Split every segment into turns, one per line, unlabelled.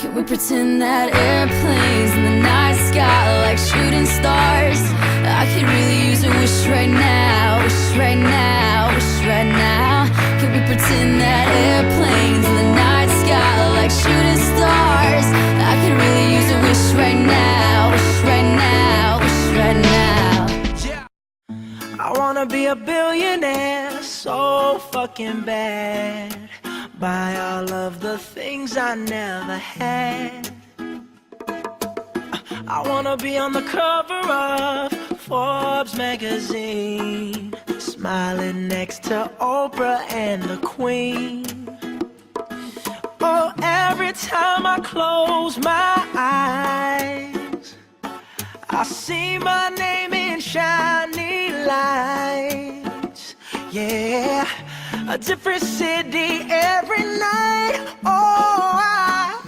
Can we pretend that airplanes in the night sky are like shooting stars? I could really use a wish right now, wish right now, wish right now. Can we pretend that airplanes in the night sky are like shooting stars? I could really use a wish right now, wish right now, wish right now.
I wanna be a billionaire so fucking bad. Buy all of the things I never had. I wanna be on the cover of Forbes magazine, smiling next to Oprah and the Queen. Oh, every time I close my eyes, I see my name in shiny lights. Yeah, a different city every night. Oh,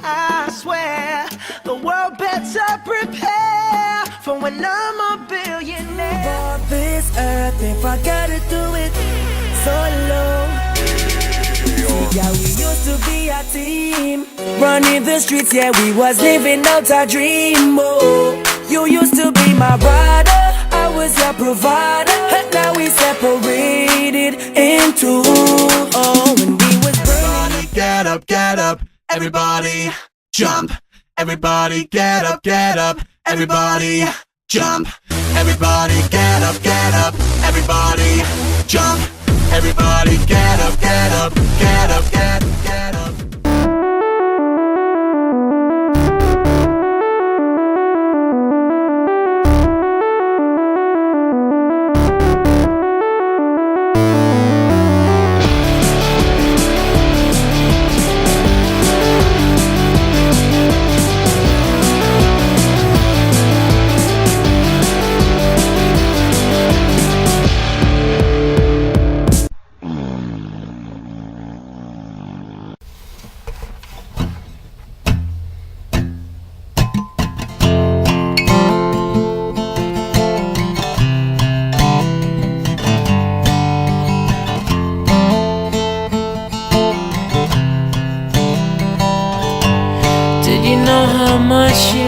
I swear the world better prepare for when I'm a billionaire.
For this earth, if I gotta do it solo. Yeah, we used to be a team, running the streets, yeah, we was living out our dream. Oh, you used to be my brother, I was your provider, and now we separated into oh, when we was burning.
Get up, everybody jump. Everybody get up, everybody jump. Everybody get up, everybody jump. Everybody get up, get up.
Did you know how much you